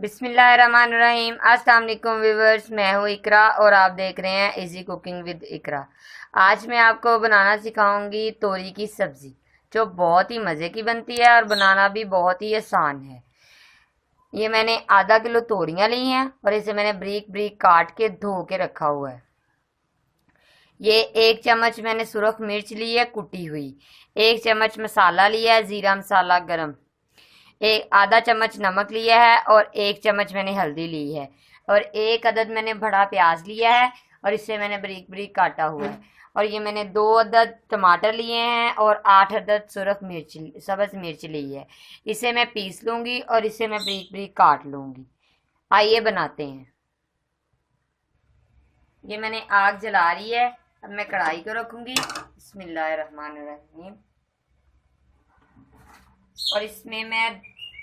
बिस्मिल्लाहिर्रहमानिर्रहीम। अस्सलाम वालेकुम व्यूवर्स, मैं हूँ इकरा और आप देख रहे हैं इजी कुकिंग विद इकरा। आज मैं आपको बनाना सिखाऊंगी तोरी की सब्ज़ी, जो बहुत ही मज़े की बनती है और बनाना भी बहुत ही आसान है। ये मैंने आधा किलो तोरियां ली हैं और इसे मैंने ब्रीक ब्रीक काट के धो के रखा हुआ है। ये 1 चम्मच मैंने सुरख मिर्च ली है कुटी हुई, 1 चम्मच मसाला लिया है, ज़ीरा मसाला गरम, एक आधा चम्मच नमक लिया है और 1 चम्मच मैंने हल्दी ली है और एक अदद मैंने बड़ा प्याज लिया है और इसे मैंने बारीक बारीक काटा हुआ है। और ये मैंने 2 अदद टमाटर लिए हैं और 8 अदद सुरख मिर्च सब्ज मिर्च ली है। इसे मैं पीस लूंगी और इसे मैं बारीक बारीक काट लूंगी। आइए बनाते हैं। ये मैंने आग जला रही है, अब मैं कढ़ाई को रखूंगी। बिस्मिल्लाहिर्रहमानिर्रहीम। और इसमें मैं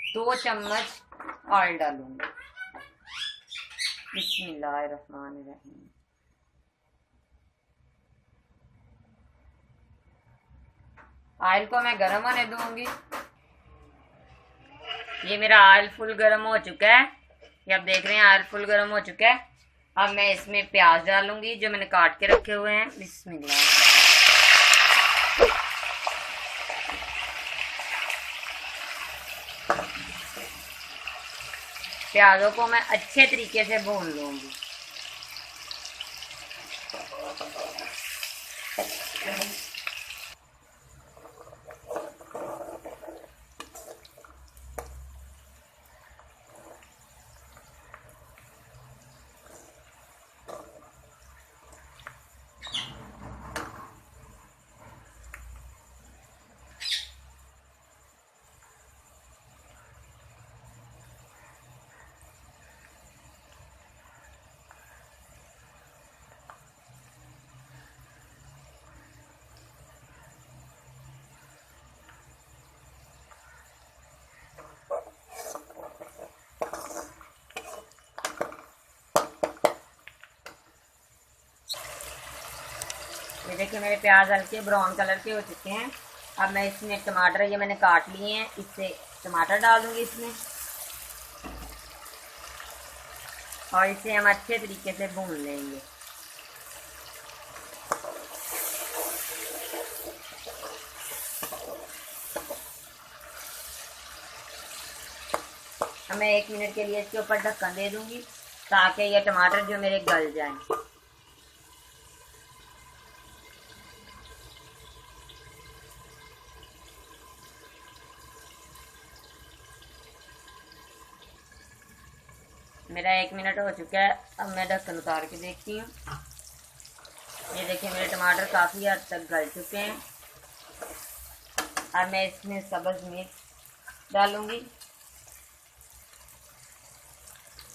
2 चम्मच ऑयल डालूंगी। बिस्मिल्लाहिर्रहमानिर्रहीम। ऑयल को मैं गरम होने दूंगी। ये मेरा ऑयल फुल गरम हो चुका है, ये आप देख रहे हैं ऑयल फुल गरम हो चुका है। अब मैं इसमें प्याज डालूंगी जो मैंने काट के रखे हुए हैं। बिस्मिल्लाह। प्याजों को मैं अच्छे तरीके से भून लूंगी। ये देखिए मेरे प्याज हल्के ब्राउन कलर के हो चुके हैं। अब मैं इसमें टमाटर ये मैंने काट लिए हैं, इससे टमाटर डाल दूंगी इसमें और इसे हम अच्छे तरीके से भून लेंगे। अब मैं 1 मिनट के लिए इसके ऊपर ढक्कन दे दूंगी ताकि ये टमाटर जो मेरे गल जाएं। मेरा 1 मिनट हो चुका है। अब मैं ढक्कन उतार के देखती हूँ। ये देखिए मेरे टमाटर काफ़ी हद तक गल चुके हैं। अब मैं इसमें सब्ज़ मिर्च डालूंगी।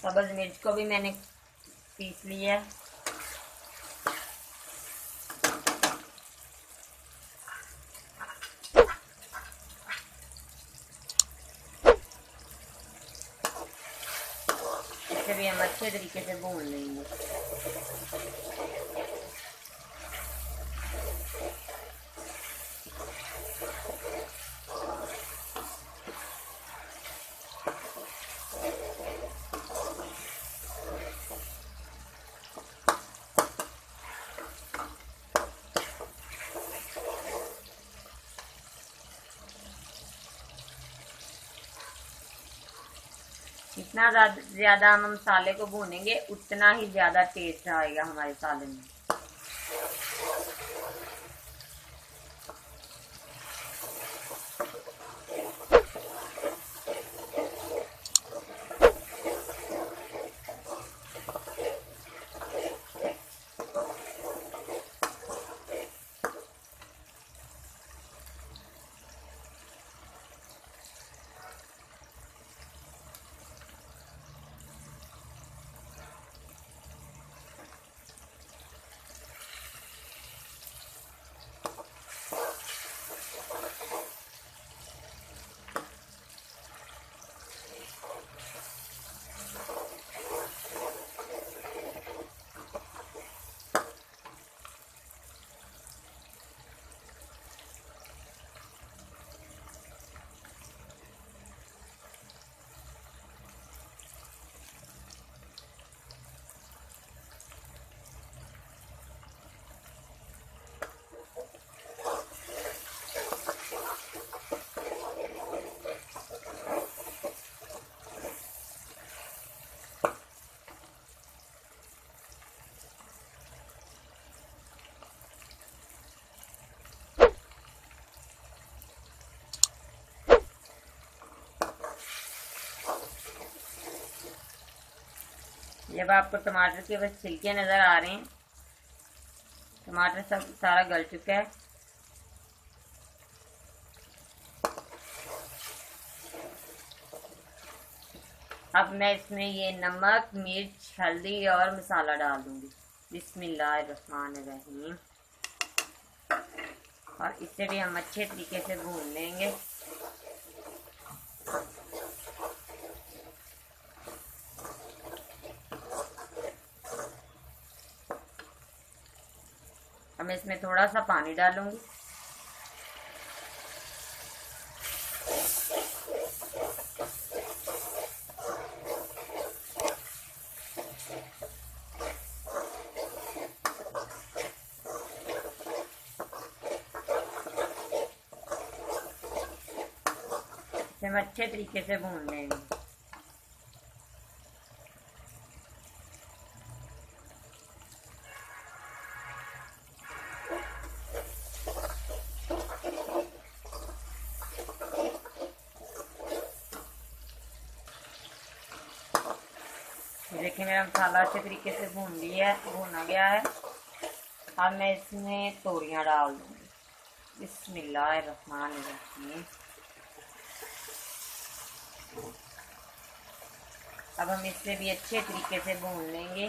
सब्ज़ मिर्च को भी मैंने पीस लिया है। इसे भी हम अच्छे तरीके से भून लेंगे। जितना ज़्यादा हम मसाले को भूनेंगे उतना ही ज़्यादा टेस्ट आएगा हमारे सालन में। जब आपको टमाटर के बस छिलके नज़र आ रहे हैं, टमाटर सब सारा गल चुका है। अब मैं इसमें ये नमक, मिर्च, हल्दी और मसाला डाल दूंगी। बिस्मिल्लाहिर्रहमानिर्रहीम। और इसे भी हम अच्छे तरीके से भून लेंगे। अब मैं इसमें थोड़ा सा पानी डालूंगी। इसे हम अच्छे तरीके से भून लेंगे। देखिए मेरा मसाला अच्छे तरीके से भूना गया है। अब मैं इसमें तोरियां डाल दूंगी। बिस्मिल्लाहिर्रहमानिर्रहीम। अब हम इसे भी अच्छे तरीके से भून लेंगे।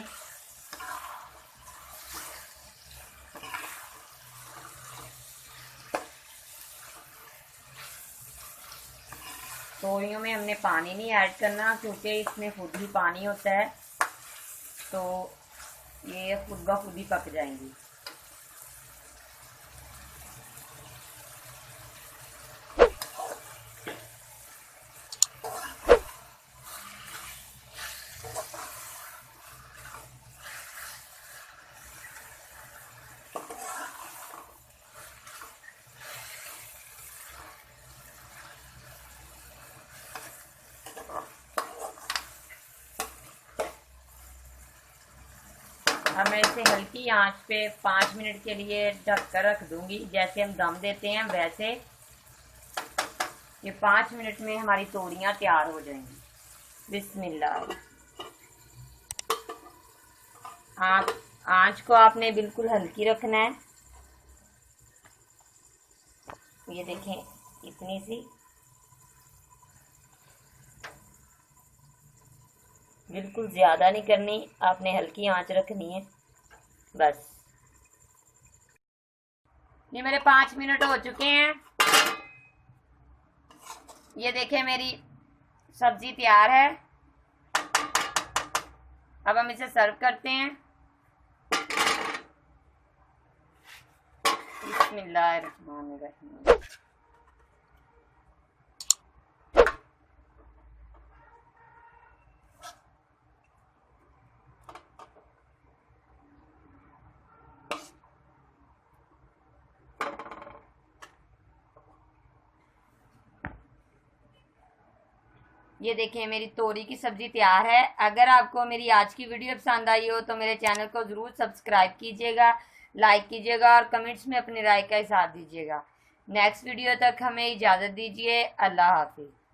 तोरियों में हमने पानी नहीं ऐड करना, क्योंकि इसमें खुद ही पानी होता है, तो ये खुद ब खुद ही पक जाएंगी। अब मैं इसे हल्की आंच पे 5 मिनट के लिए ढक कर रख दूंगी। जैसे हम दम देते हैं वैसे ये 5 मिनट में हमारी तोरियां तैयार हो जाएंगी। बिस्मिल्लाह। आप आंच को आपने बिल्कुल हल्की रखना है। ये देखें, इतनी सी, बिल्कुल ज्यादा नहीं करनी, आपने हल्की आंच रखनी है बस। ये मेरे 5 मिनट हो चुके हैं। ये देखें मेरी सब्जी तैयार है। अब हम इसे सर्व करते हैं। बिस्मिल्लाहिर्रहमानिर्रहीम। ये देखें मेरी तोरी की सब्जी तैयार है। अगर आपको मेरी आज की वीडियो पसंद आई हो तो मेरे चैनल को ज़रूर सब्सक्राइब कीजिएगा, लाइक कीजिएगा और कमेंट्स में अपनी राय का इज़हार दीजिएगा। नेक्स्ट वीडियो तक हमें इजाज़त दीजिए। अल्लाह हाफिज़।